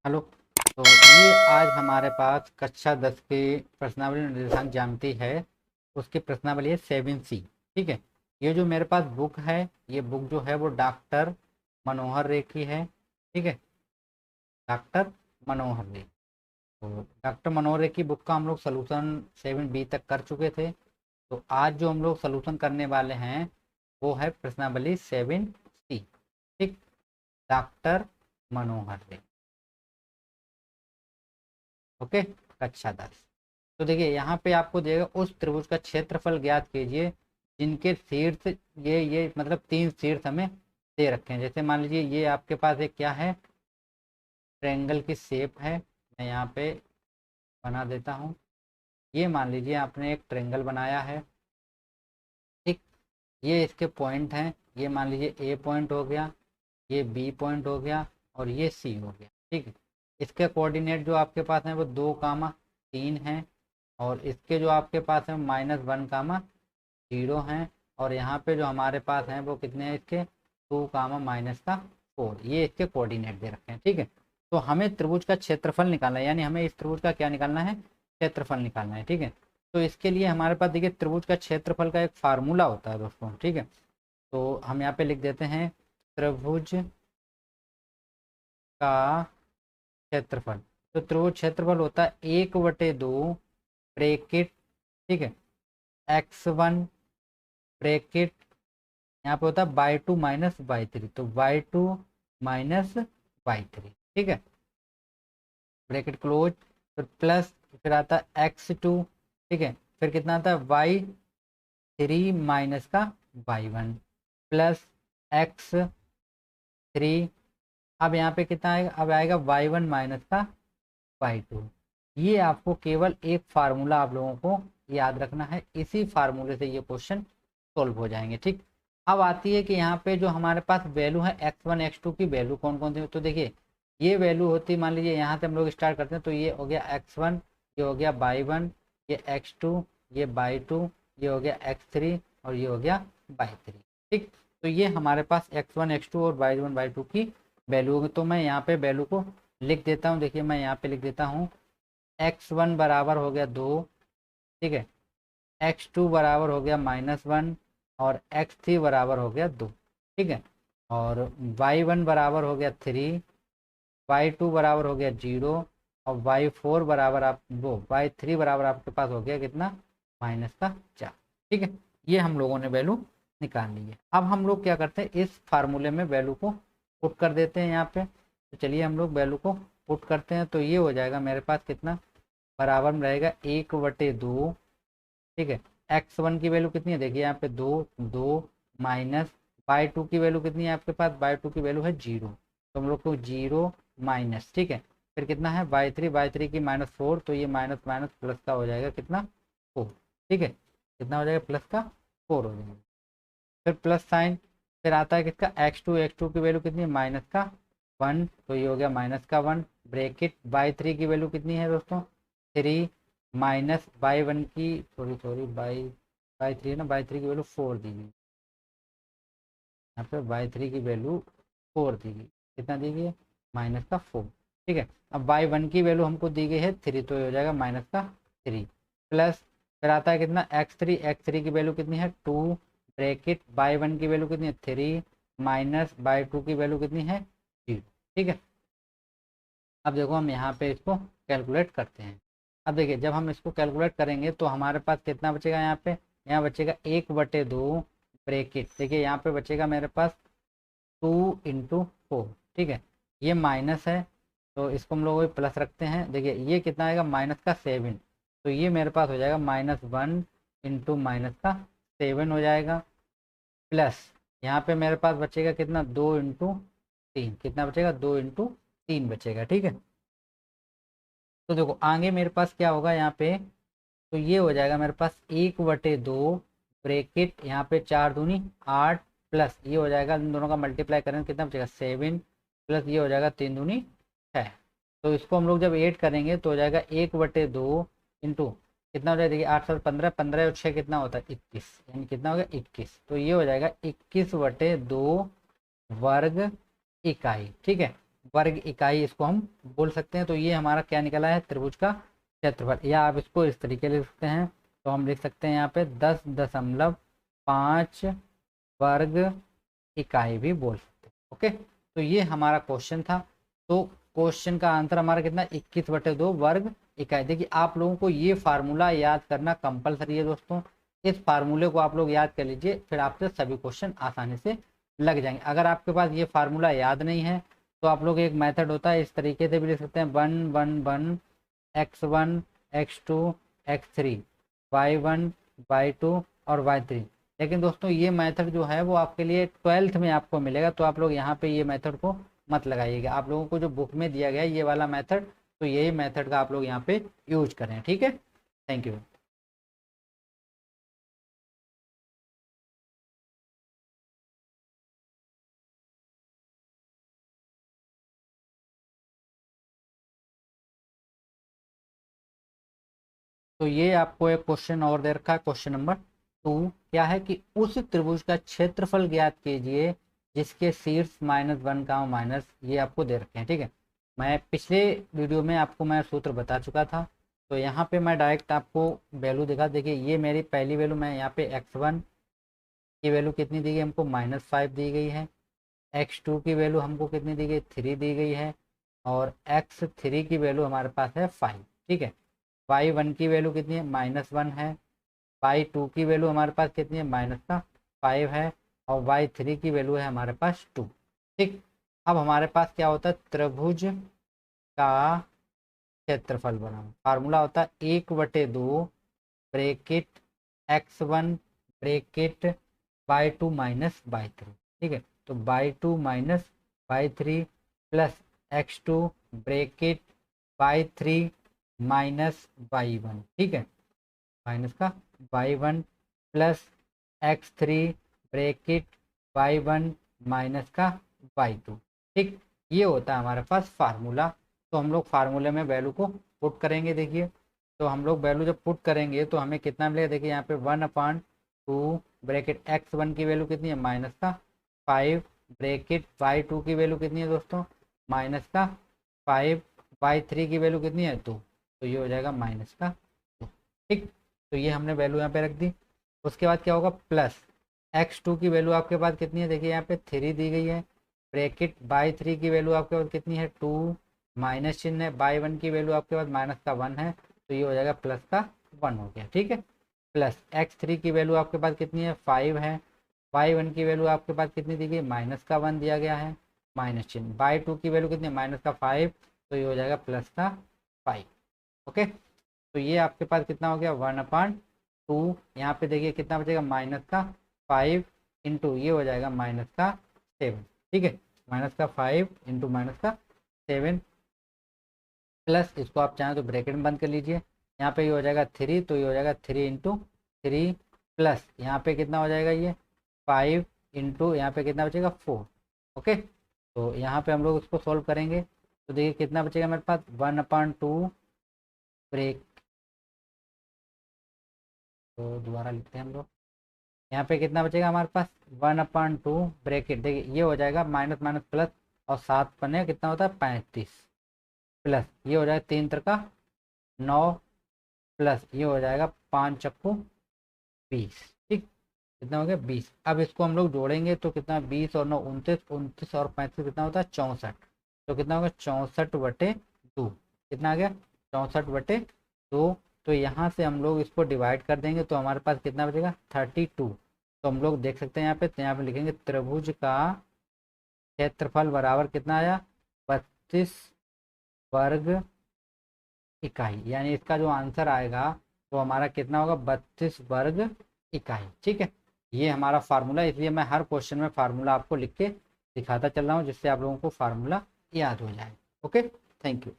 Hello. तो ये आज हमारे पास कक्षा 10 की प्रश्नावली निर्देशांक ज्यामिति है। उसकी प्रश्नावली है 7C। ठीक है। ये जो मेरे पास बुक है, ये बुक जो है वो डॉक्टर मनोहर रे की है। ठीक है, डॉक्टर मनोहर रे। तो डॉक्टर मनोहर रे की बुक का हम लोग सोल्यूशन 7B तक कर चुके थे। तो आज जो हम लोग सोल्यूशन करने वाले हैं वो है प्रश्नावली 7C। ठीक, डॉक्टर मनोहर रे। ओके, कक्षा 10। तो देखिए यहाँ पे आपको देगा उस त्रिभुज का क्षेत्रफल ज्ञात कीजिए जिनके शीर्ष ये मतलब 3 शीर्ष हमें दे रखे हैं। जैसे मान लीजिए ये आपके पास एक क्या है, ट्रायंगल की शेप है। मैं यहाँ पे बना देता हूँ। ये मान लीजिए आपने एक ट्रायंगल बनाया है। ठीक, ये इसके पॉइंट हैं। ये मान लीजिए ए पॉइंट हो गया, ये बी पॉइंट हो गया और ये सी हो गया। ठीक है, इसके कोऑर्डिनेट जो आपके पास हैं वो 2, 3 हैं। और इसके जो आपके पास है -1, 0 हैं। और यहाँ पे जो हमारे पास हैं वो कितने हैं इसके 2, -4। ये इसके कोऑर्डिनेट दे रखे हैं। ठीक है, तो हमें त्रिभुज का क्षेत्रफल निकालना है, यानी हमें इस त्रिभुज का क्या निकालना है, क्षेत्रफल निकालना है। ठीक है, तो इसके लिए हमारे पास देखिए त्रिभुज का क्षेत्रफल का एक फार्मूला होता है दोस्तों। ठीक है, तो हम यहाँ पे लिख देते हैं त्रिभुज का क्षेत्रफल। तो त्रिभुज क्षेत्रफल होता है 1/2 ब्रैकेट। ठीक है, x1 ब्रैकेट यहाँ पे होता है y2 - y3। तो y2 - y3। ठीक है, ब्रैकेट क्लोज। फिर प्लस, फिर आता है x2। ठीक है, फिर कितना आता है y3 माइनस का y1 प्लस x3। अब यहाँ पे कितना आएगा, अब आएगा y1 माइनस का y2। ये आपको केवल एक फार्मूला आप लोगों को याद रखना है, इसी फार्मूले से ये क्वेश्चन सोल्व हो जाएंगे। ठीक, अब आती है कि यहाँ पे जो हमारे पास वैल्यू है x1 x2 की वैल्यू कौन कौन सी। तो देखिए ये वैल्यू होती है, मान लीजिए यहाँ से हम लोग स्टार्ट करते हैं। तो ये हो गया x1, ये हो गया y1, ये x2, ये y2, ये हो गया x3 और ये हो गया y3। ठीक, तो ये हमारे पास x1 x2 और y1 y2 की वैल्यू होगी। तो मैं यहाँ पे वैल्यू को लिख देता हूँ। देखिए मैं यहाँ पे लिख देता हूँ x1 बराबर हो गया 2। ठीक है, x2 बराबर हो गया -1 और x3 बराबर हो गया 2। ठीक है, और y1 बराबर हो गया 3, y2 बराबर हो गया 0 और y4 बराबर आप वो y3 बराबर आपके पास हो गया कितना, -4। ठीक है, ये हम लोगों ने वैल्यू निकाल ली है। अब हम लोग क्या करते हैं, इस फार्मूले में वैल्यू को पुट कर देते हैं यहाँ पे। तो चलिए हम लोग वैल्यू को पुट करते हैं। तो ये हो जाएगा मेरे पास कितना, बराबर में रहेगा 1/2। ठीक है, x1 की वैल्यू कितनी है, देखिए यहाँ पे 2 माइनस y2 की वैल्यू कितनी है आपके पास, y2 की वैल्यू है 0। तो हम लोग को 0 माइनस, ठीक है, फिर कितना है y3 की -4। तो ये माइनस माइनस प्लस का हो जाएगा कितना, 4। ठीक है, कितना हो जाएगा, प्लस का 4 हो जाएगा। फिर प्लस साइन, फिर आता है किसका x2 की वैल्यू कितनी है, -1। तो ये हो गया -1 ब्रैकेट y3 की वैल्यू कितनी है दोस्तों, 3 माइनस y1 की, सॉरी y3 है ना, y3 की वैल्यू 4 दी गई। यहाँ पे y3 की वैल्यू 4 दी गई, कितना दी गई है, -4। ठीक है, अब y1 की वैल्यू हमको दी गई है 3, तो ये हो जाएगा -3 प्लस, फिर आता है कितना x3 की वैल्यू कितनी है 2 ब्रैकेट y1 की वैल्यू कितनी है 3 माइनस y2 की वैल्यू कितनी है 0। ठीक है, अब देखो हम यहाँ पे इसको कैलकुलेट करते हैं। अब देखिए जब हम इसको कैलकुलेट करेंगे तो हमारे पास कितना बचेगा, यहाँ पे यहाँ बचेगा 1/2 ब्रैकेट। देखिए यहाँ पे बचेगा मेरे पास 2 × 4। ठीक है, ये माइनस है तो इसको हम लोग प्लस रखते हैं। देखिए ये कितना आएगा, -7। तो ये मेरे पास हो जाएगा -1 × -7 हो जाएगा। प्लस यहाँ पे मेरे पास बचेगा कितना, 2 × 3। कितना बचेगा, 2 × 3 बचेगा। ठीक है, तो देखो आगे मेरे पास क्या होगा यहाँ पे, तो ये हो जाएगा मेरे पास 1/2 ब्रैकेट, यहाँ पे 4 दूनी 8 प्लस ये हो जाएगा, इन दोनों का मल्टीप्लाई करेंगे कितना बचेगा 7 प्लस ये हो जाएगा 3 दूनी 6। तो इसको हम लोग जब ऐड करेंगे तो हो जाएगा 1/2 इंटू कितना हो जाएगा, देखिए 8 7 15, 15 और 6 कितना होता है 21, यानी कितना हो गया 21। तो ये हो जाएगा 21/2 वर्ग इकाई। ठीक है, वर्ग इकाई इसको हम बोल सकते हैं। तो ये हमारा क्या निकला है, त्रिभुज का क्षेत्रफल। या आप इसको इस तरीके लिख सकते हैं, तो हम लिख सकते हैं यहाँ पे 10.5 वर्ग इकाई भी बोल सकते हैं। ओके, तो ये हमारा क्वेश्चन था। तो क्वेश्चन का आंसर हमारा कितना, 21/2 वर्ग इकाई। देखिए आप लोगों को ये फार्मूला याद करना कंपलसरी है दोस्तों। इस फार्मूले को आप लोग याद कर लीजिए, फिर आपसे सभी क्वेश्चन आसानी से लग जाएंगे। अगर आपके पास ये फार्मूला याद नहीं है तो आप लोग, एक मेथड होता है, इस तरीके से भी लिख सकते हैं, 1 1 1 x1 x2 x3 y1 y2 और y3। लेकिन दोस्तों ये मेथड जो है वो आपके लिए 12th में आपको मिलेगा, तो आप लोग यहाँ पे ये मेथड को मत लगाइएगा। आप लोगों को जो बुक में दिया गया है ये वाला मेथड, तो यही मेथड का आप लोग यहाँ पे यूज करें। ठीक है, थैंक यू। तो ये आपको एक क्वेश्चन और दे रखा है, क्वेश्चन नंबर 2। क्या है कि उस त्रिभुज का क्षेत्रफल ज्ञात कीजिए जिसके शीर्ष -1 का माइनस, ये आपको दे रखे हैं। ठीक है, मैं पिछले वीडियो में आपको मैं सूत्र बता चुका था। तो यहाँ पे मैं डायरेक्ट आपको वैल्यू दिखा। देखिए ये मेरी पहली वैल्यू, मैं यहाँ पे x1 की वैल्यू कितनी दी गई हमको, -5 दी गई है। x2 की वैल्यू हमको कितनी दी गई, 3 दी गई है। और x3 की वैल्यू हमारे पास है 5। ठीक है, y1 की वैल्यू कितनी है, -1 है। y2 की वैल्यू हमारे पास कितनी है, -5 है। और y3 की वैल्यू है हमारे पास 2। ठीक, अब हमारे पास क्या होता है, त्रिभुज का क्षेत्रफल बना, फार्मूला होता है 1/2 bracket x1 bracket y2 minus y3। ठीक है, तो y2 minus y3 plus x2 bracket y3 minus y1। ठीक है, माइनस का y1 plus x3 bracket y1 minus का y2। ठीक, ये होता है हमारे पास फार्मूला। तो हम लोग फार्मूले में वैल्यू को पुट करेंगे। देखिए, तो हम लोग वैल्यू जब पुट करेंगे तो हमें कितना मिलेगा, देखिए यहाँ पे 1/2 ब्रेकेट x1 की वैल्यू कितनी है, -5 ब्रेकेट y2 की वैल्यू कितनी है दोस्तों, -5 y3 की वैल्यू कितनी है, 2। तो ये हो जाएगा -2। ठीक, तो ये हमने वैल्यू यहाँ पे रख दी। उसके बाद क्या होगा, प्लस x2 की वैल्यू आपके पास कितनी है, देखिए यहाँ पे 3 दी गई है। ब्रैकेट y3 की वैल्यू आपके पास कितनी है, 2, माइनस चिन्ह है। y1 की वैल्यू आपके पास -1 है, तो ये हो जाएगा +1 हो गया। ठीक है, प्लस x3 की वैल्यू आपके पास कितनी है, 5 है। y1 की वैल्यू आपके पास कितनी दी गई, -1 दिया गया है, माइनस चिन्ह। y2 की वैल्यू कितनी है, -5, तो ये हो जाएगा +5। ओके, तो ये आपके पास कितना हो गया, 1/2। यहाँ पे देखिए कितना बचेगा, -5 इंटू ये हो जाएगा -7। ठीक है, -5 इंटू -7 प्लस, इसको आप चाहें तो ब्रैकेट में बंद कर लीजिए। यहाँ पे ये हो जाएगा 3, तो ये हो जाएगा 3 इंटू 3 प्लस यहाँ पे कितना हो जाएगा, ये 5 इंटू यहाँ पे कितना बचेगा, 4। ओके, तो यहाँ पे हम लोग इसको सॉल्व करेंगे। तो देखिए कितना बचेगा मेरे पास, 1/2 ब्रेक, तो दोबारा लिखते हैं हम लोग। यहाँ पे कितना बचेगा हमारे पास, 1/2 ब्रैकेट, देखिए ये हो जाएगा माइनस माइनस प्लस, और 7 बने कितना होता है, 35 प्लस ये हो जाएगा 3 × 9 प्लस ये हो जाएगा 5×20। ठीक, कितना हो गया, 20। अब इसको हम लोग जोड़ेंगे तो कितना, 20 और 9 29, 29 और 35 कितना होता है, 64। तो कितना होगा, 64/2। कितना आ गया, 64/2। तो यहाँ से हम लोग इसको डिवाइड कर देंगे तो हमारे पास कितना बचेगा, 32। तो हम लोग देख सकते हैं यहाँ पे, तो यहाँ पे लिखेंगे त्रिभुज का क्षेत्रफल बराबर कितना आया, 32 वर्ग इकाई। यानी इसका जो आंसर आएगा वो हमारा कितना होगा, 32 वर्ग इकाई। ठीक है, ये हमारा फार्मूला, इसलिए मैं हर क्वेश्चन में फार्मूला आपको लिख के दिखाता चल रहा हूँ, जिससे आप लोगों को फार्मूला याद हो जाए। Okay, thank you.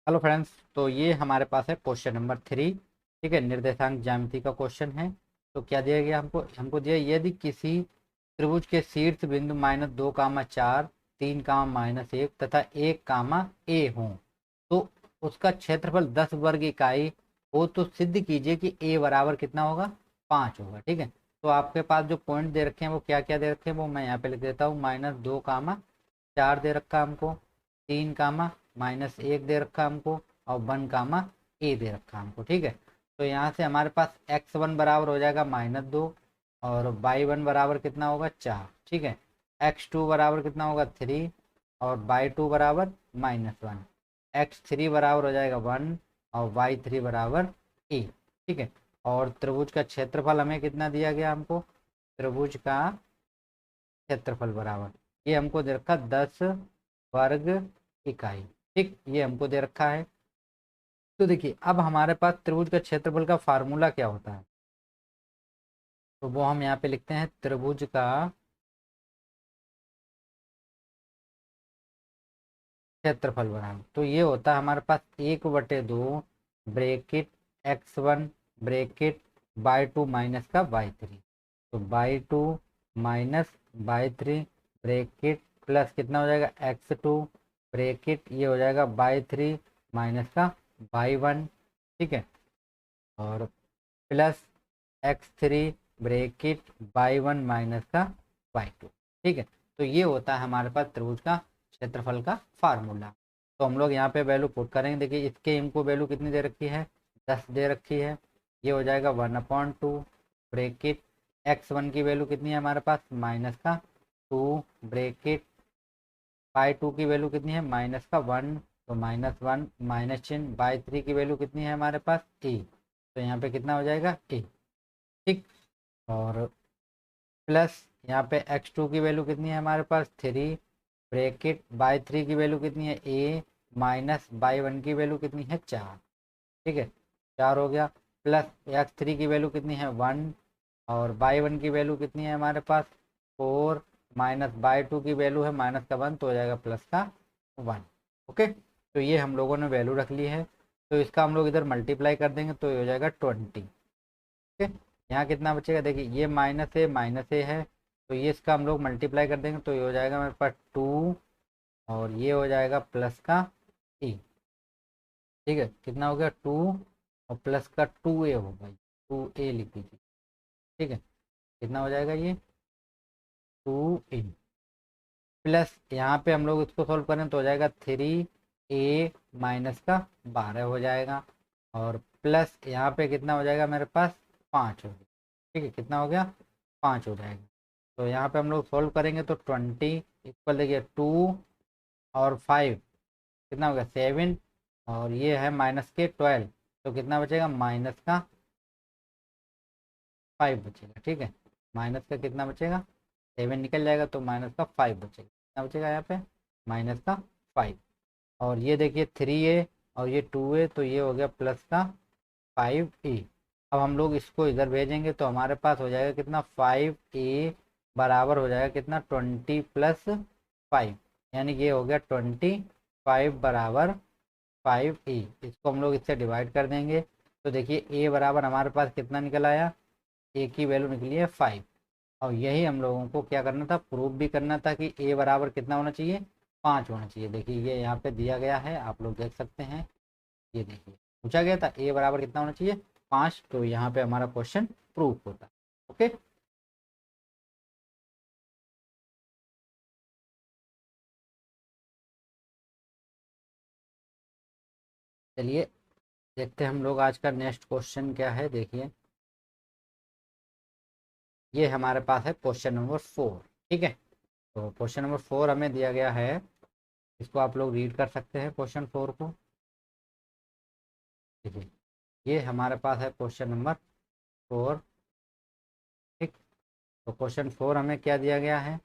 Hello friends, तो ये हमारे पास है क्वेश्चन नंबर 3। ठीक है, निर्देशांक ज्यामिति का क्वेश्चन है। तो क्या दिया गया हमको, हमको दिया यदि किसी त्रिभुज के शीर्ष बिंदु -2, 4, 3, -1 तथा 1, A हो, तो उसका क्षेत्रफल 10 वर्ग इकाई हो, तो सिद्ध कीजिए कि A बराबर कितना होगा, 5 होगा। ठीक है, तो आपके पास जो पॉइंट दे रखे हैं वो क्या क्या दे रखे हैं वो मैं यहाँ पे लिख देता हूँ। -2, 4 दे रखा हमको, 3, -1 दे रखा हमको, और 1, A दे रखा हमको। ठीक है, तो यहाँ से हमारे पास x1 बराबर हो जाएगा -2, और y1 बराबर कितना होगा, 4। ठीक है, x2 बराबर कितना होगा, 3, और y2 बराबर -1, x3 बराबर हो जाएगा 1, और y3 बराबर a। ठीक है, और त्रिभुज का क्षेत्रफल हमें कितना दिया गया, हमको त्रिभुज का क्षेत्रफल बराबर, ये हमको दे रखा 10 वर्ग इकाई। ठीक, ये हमको दे रखा है। तो देखिए अब हमारे पास त्रिभुज का क्षेत्रफल का फार्मूला क्या होता है, तो वो हम यहाँ पे लिखते हैं। त्रिभुज का क्षेत्रफल बराबर, तो ये होता है हमारे पास 1/2 bracket x1 bracket y2 minus का y3, तो y2 minus y3 bracket plus कितना हो जाएगा, x2 ब्रैकेट ये हो जाएगा y3 माइनस का y1। ठीक है, और plus x3 bracket y1 minus का y2। ठीक है, तो ये होता है हमारे पास त्रिभुज का क्षेत्रफल का फार्मूला। तो हम लोग यहाँ पे वैल्यू पुट करेंगे। देखिए इसके इनको वैल्यू कितनी दे रखी है, 10 दे रखी है। ये हो जाएगा 1/2 ब्रैकेट x1 की वैल्यू कितनी है हमारे पास, माइनस का 2 ब्रैकेट y2 की वैल्यू कितनी है, -1, तो -1 माइनस चिन्ह, y3 की वैल्यू कितनी है हमारे पास, a, तो यहाँ पे कितना हो जाएगा, a। ठीक, और प्लस यहाँ पे x2 की वैल्यू कितनी है हमारे पास, 3 ब्रैकेट y3 की वैल्यू कितनी है, a, माइनस y1 की वैल्यू कितनी है, 4। ठीक है, 4 हो गया, प्लस x3 की वैल्यू कितनी है, 1, और y1 की वैल्यू कितनी है हमारे पास, 4, माइनस y2 की वैल्यू है -1, तो हो जाएगा +1। ओके, तो ये हम लोगों ने वैल्यू रख ली है। तो इसका हम लोग इधर मल्टीप्लाई कर देंगे तो ये हो जाएगा 20। ओके, यहाँ कितना बचेगा, देखिए ये माइनस ए है, तो ये इसका हम लोग मल्टीप्लाई कर देंगे तो ये हो जाएगा मेरे पास 2, और ये हो जाएगा प्लस का ए। ठीक है, कितना हो गया, 2 और प्लस का 2a होगा, 2a लिख दीजिए। ठीक है, कितना हो जाएगा ये, 2a प्लस यहाँ पे हम लोग इसको सॉल्व करें तो हो जाएगा 3a माइनस का 12 हो जाएगा, और प्लस यहाँ पे कितना हो जाएगा मेरे पास, 5 हो गया। ठीक है, कितना हो गया, 5 हो जाएगा। तो यहाँ पे हम लोग सॉल्व करेंगे तो 20 इक्वल देखिए 2 और 5 कितना हो गया, 7, और ये है माइनस के 12, तो कितना बचेगा, -5 बचेगा। ठीक है, माइनस का कितना बचेगा, 7 निकल जाएगा तो -5 बचेगा। कितना बचेगा यहाँ पे, -5, और ये देखिए 3a और ये 2a, तो ये हो गया प्लस का 5a। अब हम लोग इसको इधर भेजेंगे तो हमारे पास हो जाएगा कितना, 5a बराबर हो जाएगा कितना, 20 + 5, यानी ये हो गया 25 बराबर 5a। इसको हम लोग इससे डिवाइड कर देंगे तो देखिए a बराबर हमारे पास कितना निकल आया, a की वैल्यू निकली है 5। और यही हम लोगों को क्या करना था, प्रूफ भी करना था कि a बराबर कितना होना चाहिए, 5 होना चाहिए। देखिए ये यहाँ पे दिया गया है, आप लोग देख सकते हैं, ये देखिए पूछा गया था a बराबर कितना होना चाहिए, 5, तो यहाँ पे हमारा क्वेश्चन प्रूफ होता है। ओके, चलिए देखते हैं हम लोग आज का नेक्स्ट क्वेश्चन क्या है। देखिए ये हमारे पास है क्वेश्चन नंबर 4। ठीक है, तो क्वेश्चन नंबर 4 हमें दिया गया है, इसको आप लोग रीड कर सकते हैं क्वेश्चन 4 को। देखिए ये हमारे पास है क्वेश्चन नंबर 4। ठीक, तो क्वेश्चन 4 हमें क्या दिया गया है,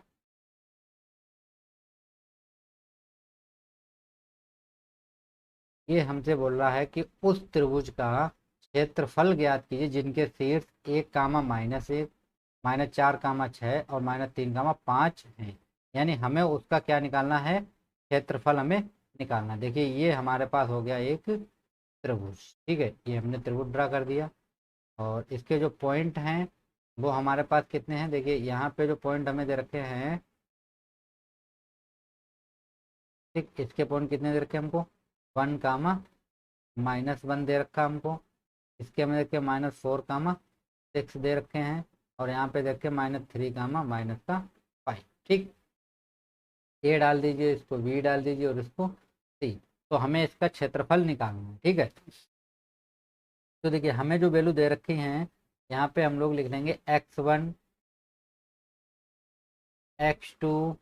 ये हमसे बोल रहा है कि उस त्रिभुज का क्षेत्रफल ज्ञात कीजिए जिनके शीर्ष 1, -4, 6 और -3, 5 हैं। यानी हमें उसका क्या निकालना है, क्षेत्रफल हमें निकालना। देखिए ये हमारे पास हो गया एक त्रिभुज। ठीक है, ये हमने त्रिभुज ड्रा कर दिया, और इसके जो पॉइंट हैं वो हमारे पास कितने हैं, देखिए यहाँ पे जो पॉइंट हमें दे रखे हैं, ठीक, इसके पॉइंट कितने दे रखे हैं हमको, 1, -1 दे रखा हमको। इसके हमें देखिए -4, 6 दे रखे हैं। और यहाँ पे देखिए -3, -5। ठीक, ए डाल दीजिए, इसको बी डाल दीजिए और इसको सी। तो हमें इसका क्षेत्रफल निकालना है। ठीक है, तो देखिए हमें जो वैल्यू दे रखी हैं, यहाँ पे हम लोग लिख देंगे x1, x2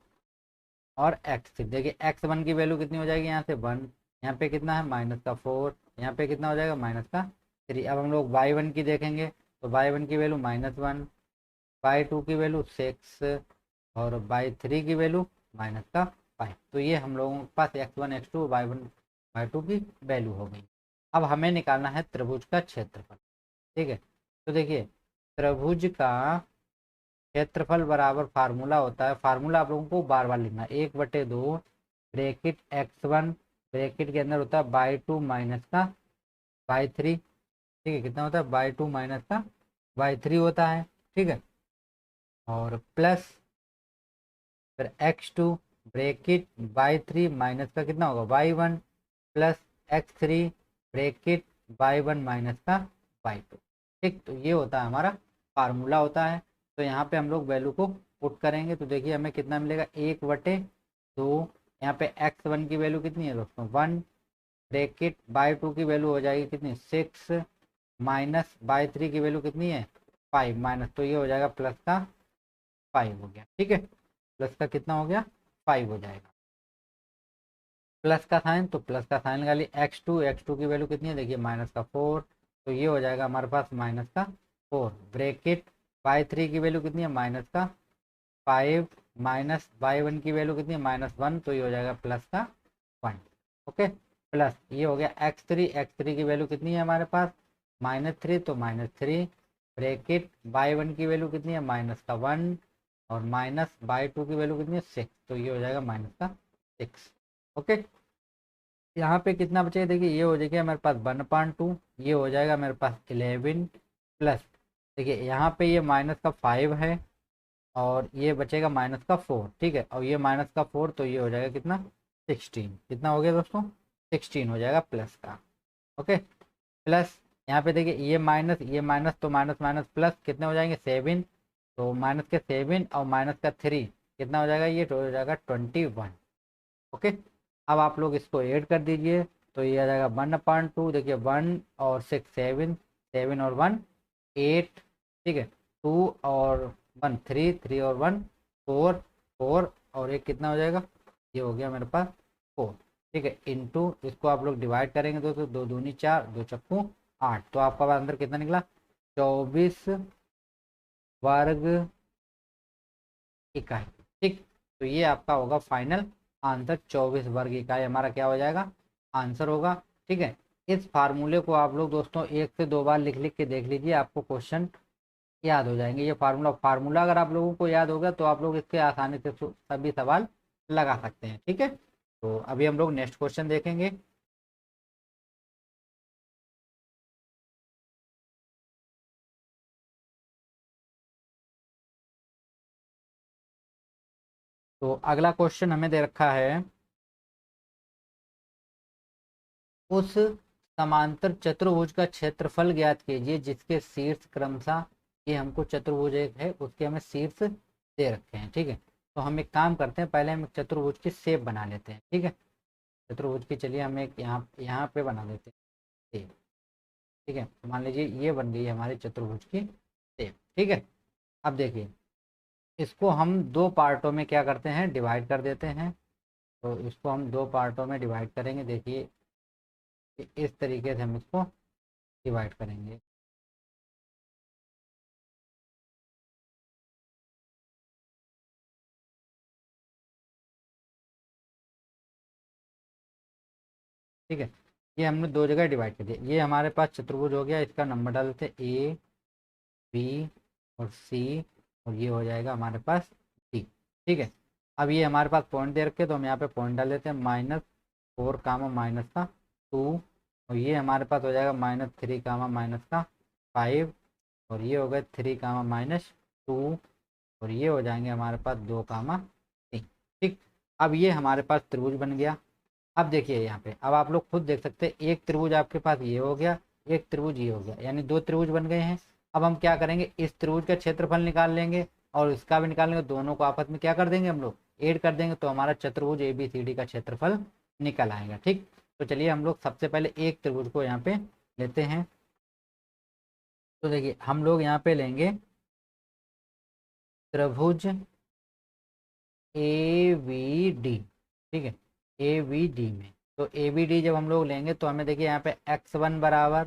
और x3। देखिए x1 की वैल्यू कितनी हो जाएगी, यहाँ से 1, यहाँ पे कितना है -4, यहाँ पे कितना हो जाएगा -3। अब हम लोग y1 की देखेंगे, तो y1 की वैल्यू -1, y2 की वैल्यू 6 और y3 की वैल्यू -5। तो ये हम लोगों के पास x1, x2, y1, y2 की वैल्यू हो गई। अब हमें निकालना है त्रिभुज का क्षेत्रफल। ठीक है, तो देखिए त्रिभुज का क्षेत्रफल बराबर फार्मूला होता है, फार्मूला आप लोगों को बार बार लिखना है, 1/2 ब्रैकेट x1 ब्रैकेट के अंदर होता है y2 माइनस का y3। ठीक है, कितना होता है y2 माइनस का y3 होता है। ठीक है, और प्लस फिर x2 ब्रैकेट y3 माइनस का कितना होगा y1 plus x3 bracket y1 minus का y2। ठीक, तो ये होता है हमारा फार्मूला होता है। तो यहाँ पे हम लोग वैल्यू को पुट करेंगे, तो देखिए हमें कितना मिलेगा 1/2। यहाँ पे x1 की वैल्यू कितनी है दोस्तों 1, ब्रैकेट y2 की वैल्यू हो जाएगी कितनी 6 माइनस y3 की वैल्यू कितनी है 5 माइनस, तो ये हो जाएगा प्लस का 5 हो गया। ठीक है, प्लस का कितना हो गया 5 हो जाएगा। प्लस का साइन, तो प्लस का साइन लगा लिए। x2 की वैल्यू कितनी है देखिए -4, तो ये हो जाएगा हमारे पास -4 ब्रैकेट y3 की वैल्यू कितनी है -5 माइनस y1 की वैल्यू कितनी है -1, तो ये हो जाएगा प्लस का 1। ओके, प्लस ये हो गया x3 की वैल्यू कितनी है हमारे पास -3, तो -3 ब्रैकेट y1 की वैल्यू कितनी है -1 और माइनस y2 की वैल्यू कितनी है 6, तो ये हो जाएगा -6। ओके, यहाँ पे कितना बचेगा देखिए, ये हो जाएगा मेरे पास 1/2, ये हो जाएगा मेरे पास 11 प्लस देखिए यहाँ पे ये -5 है और ये बचेगा -4। ठीक है, और ये -4, तो ये हो जाएगा कितना 16। कितना हो गया दोस्तों 16 हो जाएगा प्लस का। ओके, प्लस यहाँ पे देखिए ये माइनस तो माइनस माइनस प्लस कितने हो जाएंगे 7, तो माइनस के 7 और माइनस का 3 कितना हो जाएगा, ये हो जाएगा 21। ओके, अब आप लोग इसको ऐड कर दीजिए, तो ये आ जाएगा 1/2। देखिए 1 और 6 7, 7 और 1 8। ठीक है, 2 और 1 3, 3 और 1 4, 4 और एक कितना हो जाएगा, ये हो गया मेरे पास 4। ठीक है, इंटू इसको आप लोग डिवाइड करेंगे दोस्तों, 2 दूनी 4, 2 चक्कू 8, तो आपका पास अंदर कितना निकला 24 वर्ग इकाई। ठीक, तो ये आपका होगा फाइनल आंसर, 24 वर्ग इकाई हमारा क्या हो जाएगा आंसर होगा। ठीक है, इस फार्मूले को आप लोग दोस्तों 1 से 2 बार लिख लिख के देख लीजिए, आपको क्वेश्चन याद हो जाएंगे। ये फार्मूला अगर आप लोगों को याद होगा तो आप लोग इसके आसानी से सभी सवाल लगा सकते हैं। ठीक है, तो अभी हम लोग नेक्स्ट क्वेश्चन देखेंगे। तो अगला क्वेश्चन हमें दे रखा है, उस समांतर चतुर्भुज का क्षेत्रफल ज्ञात कीजिए जिसके शीर्ष क्रमशः, ये हमको चतुर्भुज एक है उसके हमें शीर्ष दे रखे हैं। ठीक है, तो हम एक काम करते हैं, पहले हम एक चतुर्भुज की शेप बना लेते हैं। ठीक है, चतुर्भुज की चलिए हम एक यहाँ पे बना देते हैं शेप। ठीक है, मान लीजिए ये बन गई हमारी चतुर्भुज की शेप। ठीक है, अब देखिए इसको हम दो पार्टों में क्या करते हैं डिवाइड कर देते हैं। तो इसको हम दो पार्टों में डिवाइड करेंगे, देखिए इस तरीके से हम इसको डिवाइड करेंगे। ठीक है, ये हमने दो जगह डिवाइड कर दिया, ये हमारे पास चतुर्भुज हो गया, इसका नंबर डाल देते ए बी और सी, और ये हो जाएगा हमारे पास डी। ठीक है, अब ये हमारे पास पॉइंट दे रखे तो हम यहाँ पे पॉइंट डाल देते हैं -4 कामा माइनस का 2, और ये हमारे पास हो जाएगा -3 कामा माइनस का 5 और ये हो गए 3, और ये हो जाएंगे हमारे पास 2, 3। ठीक, अब ये हमारे पास त्रिभुज बन गया। अब देखिए यहाँ पे, अब आप लोग खुद देख सकते हैं, एक त्रिभुज आपके पास ये हो गया, एक त्रिभुज ये हो गया, यानी 2 त्रिभुज बन गए हैं। अब हम क्या करेंगे, इस त्रिभुज का क्षेत्रफल निकाल लेंगे और इसका भी निकाल लेंगे, दोनों को आपस में क्या कर देंगे हम लोग, ऐड कर देंगे, तो हमारा चतुर्भुज ABCD का क्षेत्रफल निकल आएगा। ठीक, तो चलिए हम लोग सबसे पहले एक त्रिभुज को यहाँ पे लेते हैं। तो देखिए हम लोग यहाँ पे लेंगे त्रिभुज AVD। ठीक है, AVD में, तो ABD जब हम लोग लेंगे तो हमें देखिए यहाँ पे x1 बराबर,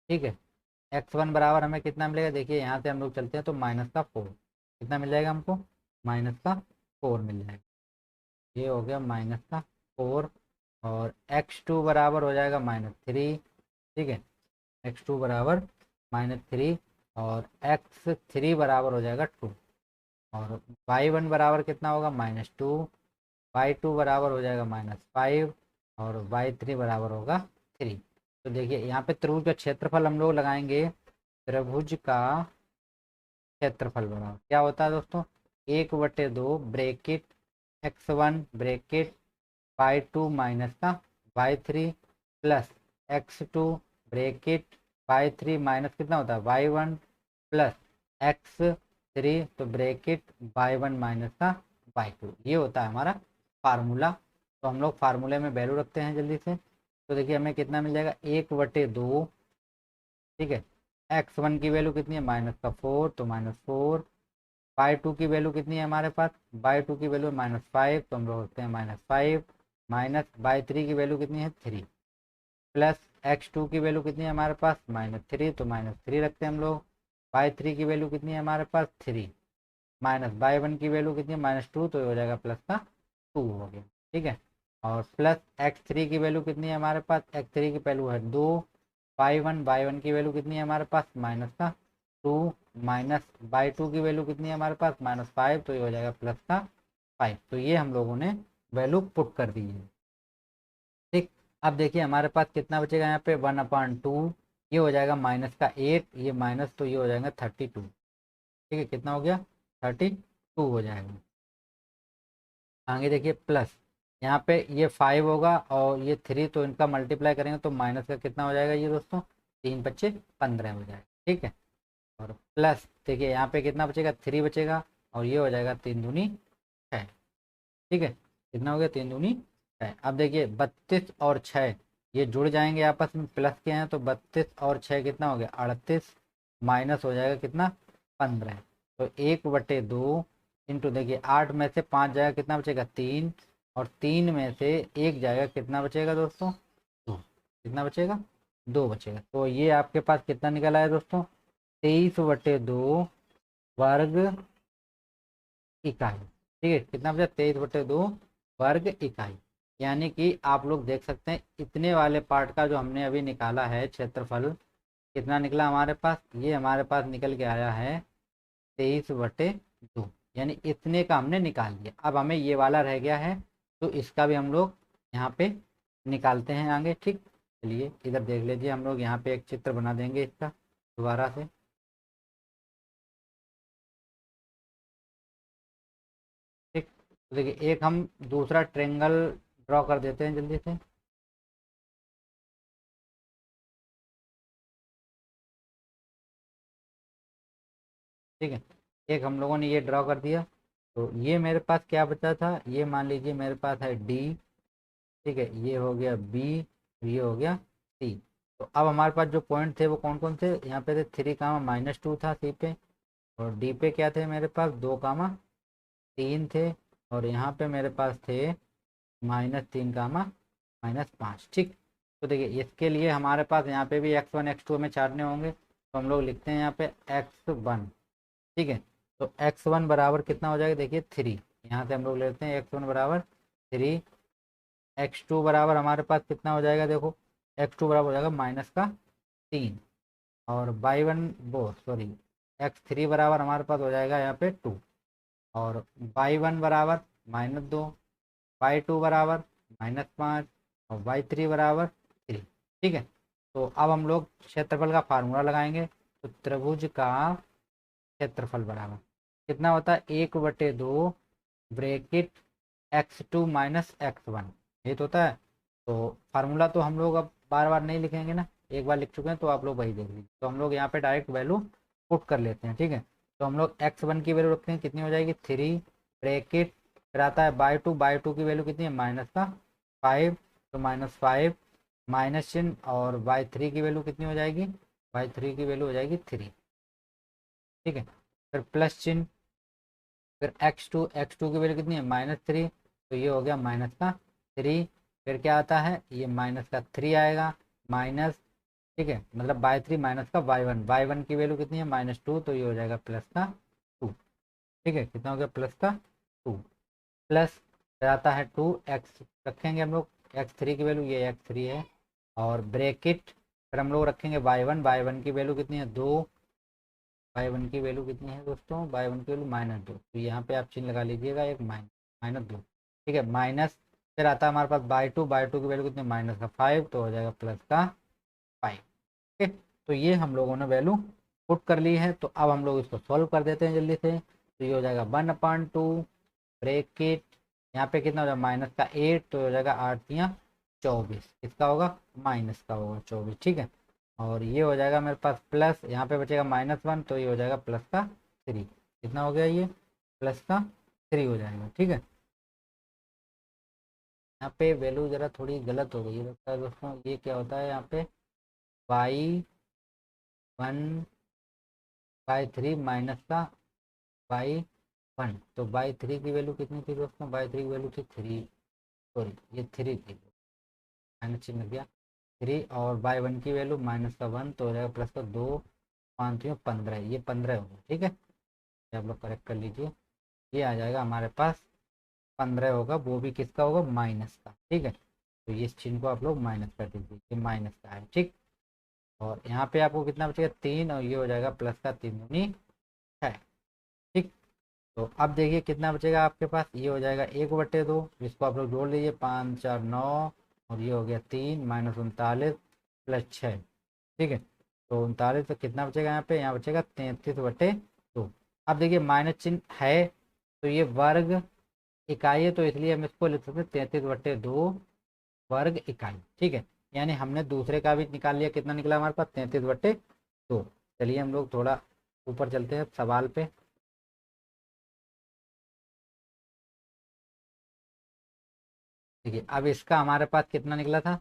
ठीक है, x1 बराबर हमें कितना मिलेगा, देखिए यहाँ से हम लोग चलते हैं तो -4 कितना मिल जाएगा हमको, -4 मिल जाएगा। ये हो गया -4, और x2 बराबर हो जाएगा -3। ठीक है, x2 बराबर -3, और x3 बराबर हो जाएगा 2, और y1 बराबर कितना होगा -2, y2 बराबर हो जाएगा -5, और y3 बराबर होगा 3। तो देखिए यहाँ पे त्रिभुज का क्षेत्रफल हम लोग लगाएंगे, त्रिभुज का क्षेत्रफल बराबर क्या होता है दोस्तों, 1/2 bracket x1 bracket y2 minus का y3 plus x2 bracket y3 minus कितना होता है y1 प्लस x3 तो ब्रैकेट y1 माइनस का y2, ये होता है हमारा फार्मूला। तो हम लोग फार्मूले में वैल्यू रखते हैं जल्दी से। तो देखिए हमें कितना मिल जाएगा, 1/2, ठीक है, x1 की वैल्यू कितनी है -4, तो -4, y2 की वैल्यू कितनी है हमारे पास, y2 की वैल्यू -5, तो हम लोग रखते हैं -5, माइनस y3 की वैल्यू कितनी है 3, प्लस x2 की वैल्यू कितनी है हमारे पास -3, तो -3 रखते हैं हम लोग। y3 की वैल्यू कितनी है हमारे पास 3, माइनस y1 की वैल्यू कितनी है -2, तो ये हो जाएगा प्लस का 2 हो गया। ठीक है, और प्लस x3 की वैल्यू कितनी है हमारे पास, x3 की वैल्यू है 2, y1 की वैल्यू कितनी है हमारे पास -2, माइनस y2 की वैल्यू कितनी है हमारे पास -5, तो ये हो जाएगा प्लस का 5। तो ये हम लोगों ने वैल्यू पुट कर दी है। ठीक, अब देखिए हमारे पास कितना बचेगा यहाँ पे 1/2, ये हो जाएगा -8, ये माइनस, तो ये हो जाएगा 32। ठीक है, कितना हो गया 32 हो जाएगा। आगे देखिए प्लस, यहाँ पे ये 5 होगा और ये 3, तो इनका मल्टीप्लाई करेंगे तो माइनस का कितना हो जाएगा ये दोस्तों, 3×5 = 15 हो जाएगा। ठीक है, और प्लस देखिए यहाँ पे कितना बचेगा 3 बचेगा, और ये हो जाएगा 3×2 = 6। ठीक है, कितना हो गया 3×2 = 6। अब देखिए 32 और 6 ये जुड़ जाएंगे आपस में, प्लस के हैं, तो 32 और 6 कितना हो गया 38, माइनस हो जाएगा कितना 15। तो 1/2 इंटू, देखिए 8 में से 5 जाएगा कितना बचेगा 3, और 3 में से 1 जाएगा कितना बचेगा दोस्तों 2, कितना बचेगा 2 बचेगा। तो ये आपके पास कितना निकल आया दोस्तों, 23/2 वर्ग इकाई। ठीक है, कितना बचा 23/2 वर्ग इकाई। यानी कि आप लोग देख सकते हैं इतने वाले पार्ट का जो हमने अभी निकाला है क्षेत्रफल, कितना निकला हमारे पास, ये हमारे पास निकल के आया है 23/2, यानी इतने का हमने निकाल लिया। अब हमें ये वाला रह गया है, तो इसका भी हम लोग यहाँ पे निकालते हैं आगे। ठीक, चलिए इधर देख लीजिए, हम लोग यहाँ पे एक चित्र बना देंगे इसका दोबारा से। ठीक, तो देखिए एक हम दूसरा ट्रेंगल ड्रॉ कर देते हैं जल्दी से। ठीक है, एक हम लोगों ने ये ड्रॉ कर दिया, तो ये मेरे पास क्या बचा था, ये मान लीजिए मेरे पास है डी। ठीक है, ये हो गया बी, ये हो गया सी। तो अब हमारे पास जो पॉइंट थे वो कौन कौन थे, यहाँ पे थे 3, -2 था सी पे, और डी पे क्या थे मेरे पास 2, 3 थे, और यहाँ पे मेरे पास थे -3, -5। ठीक, तो देखिए इसके लिए हमारे पास यहाँ पे भी x1 x2 में छाटने होंगे, तो हम लोग लिखते हैं यहाँ पे x1। ठीक है, तो x1 बराबर कितना हो जाएगा, देखिए 3, यहाँ से हम लोग लेते हैं x1 बराबर 3, x2 बराबर हमारे पास कितना हो जाएगा, देखो x2 बराबर हो जाएगा -3, और y1 वो सॉरी x3 बराबर हमारे पास हो जाएगा यहाँ पे 2, और y1 बराबर -2, y2 बराबर -5, और y3 बराबर 3। ठीक है, तो अब हम लोग क्षेत्रफल का फार्मूला लगाएंगे। तो त्रिभुज का क्षेत्रफल बराबर कितना होता है, 1/2 ब्रैकेट x2 माइनस x1, ये तो होता है। तो फार्मूला तो हम लोग अब बार बार नहीं लिखेंगे ना, एक बार लिख चुके हैं तो आप लोग वही देख लीजिए। तो हम लोग यहाँ पे डायरेक्ट वैल्यू पुट कर लेते हैं, ठीक है। तो हम लोग x1 की वैल्यू रखते हैं, कितनी हो जाएगी 3 ब्रैकेट, फिर आता है बाई टू की वैल्यू कितनी है -5, तो -5 माइनस चिन्ह, और y3 की वैल्यू कितनी हो जाएगी, y3 की वैल्यू हो जाएगी 3, ठीक है। फिर प्लस चिन्ह, फिर x2 की वैल्यू कितनी है -3, तो ये हो गया -3। फिर क्या आता है, ये -3 आएगा, माइनस, ठीक है, मतलब बाई 3 माइनस का y1 की वैल्यू कितनी है -2, तो ये हो जाएगा +2, ठीक है। कितना हो गया +2, प्लस फिर आता है 2x रखेंगे हम लोग, x3 की वैल्यू, ये x3 है, और ब्रैकेट, फिर हम लोग रखेंगे y1 की वैल्यू कितनी है 2, y1 की वैल्यू कितनी है दोस्तों, y1 की वैल्यू -2, तो यहाँ पे आप चिन्ह लगा लीजिएगा एक -2, ठीक है, माइनस। फिर आता है हमारे पास बाई टू की वैल्यू कितनी -5, तो हो जाएगा +5, ठीक है। तो ये हम लोगों ने वैल्यू पुट कर ली है। तो अब हम लोग इसको सॉल्व कर देते हैं जल्दी से। तो ये हो जाएगा 1/2 ब्रैकेट, यहाँ पे कितना हो जाएगा -8, तो हो जाएगा 8×3 = 24, किसका होगा, माइनस का होगा 24, ठीक है। और ये हो जाएगा मेरे पास प्लस, यहाँ पे बचेगा -1, तो ये हो जाएगा +3, कितना हो गया, ये +3 हो जाएगा, ठीक है। यहाँ पे वैल्यू ज़रा थोड़ी गलत हो गई है लगता है दोस्तों, ये क्या होता है यहाँ पे y1/3 माइनस का y1, तो y3 की वैल्यू कितनी थी दोस्तों, y3 की वैल्यू थी 3, सॉरी ये 3 थी, माइनस चिन्ह लग गया 3, और y1 की वैल्यू -1, तो हो जाएगा +2, 5×3 = 15, ये 15 होगा, ठीक है। ये आप लोग करेक्ट कर लीजिए, ये आ जाएगा हमारे पास 15 होगा, वो भी किसका होगा, माइनस का, ठीक है। तो ये चिन्ह को आप लोग माइनस कर दीजिए, ये माइनस का है, ठीक। और यहाँ पे आपको कितना बचेगा 3, और ये हो जाएगा प्लस का 3×3 = 6, ठीक। तो अब देखिए कितना बचेगा आपके पास, ये हो जाएगा 1/2, इसको आप लोग जोड़ लीजिए, 5×4 = 9, और ये हो गया 3 -39 + 6, ठीक है। तो 39, तो कितना बचेगा यहाँ पे, यहाँ बचेगा 33/2। अब देखिए माइनस चिन्ह है, तो ये वर्ग इकाई है, तो इसलिए हम इसको लिख सकते हैं 33/2 वर्ग इकाई, ठीक है। यानी हमने दूसरे का भी निकाल लिया, कितना निकला हमारे पास 33/2। चलिए हम लोग थोड़ा ऊपर चलते हैं सवाल पे। देखिए अब इसका हमारे पास कितना निकला था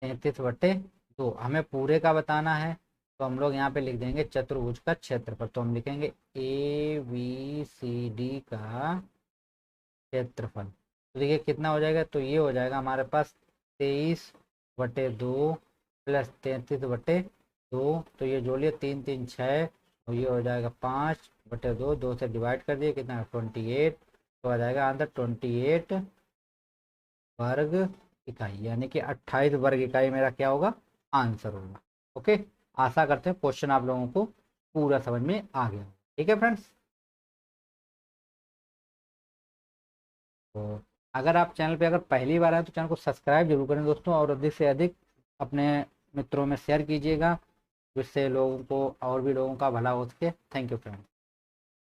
33/2, हमें पूरे का बताना है। तो हम लोग यहाँ पे लिख देंगे चतुर्भुज का क्षेत्रफल, तो हम लिखेंगे ABCD का क्षेत्रफल। तो देखिए कितना हो जाएगा, तो ये हो जाएगा हमारे पास 23/2 प्लस 33/2, तो ये जोड़िए 3 3 6, और ये हो जाएगा 5/2, 2 से डिवाइड कर दिए, कितना 28, तो आ जाएगा आंसर 28 वर्ग इकाई, यानी कि 28 वर्ग इकाई मेरा क्या होगा, आंसर होगा। ओके, आशा करते हैं क्वेश्चन आप लोगों को पूरा समझ में आ गया, ठीक है फ्रेंड्स। तो अगर आप चैनल पे अगर पहली बार आए तो चैनल को सब्सक्राइब जरूर करें दोस्तों, और अधिक से अधिक अपने मित्रों में शेयर कीजिएगा, जिससे लोगों को और भी लोगों का भला हो सके। Thank you friends.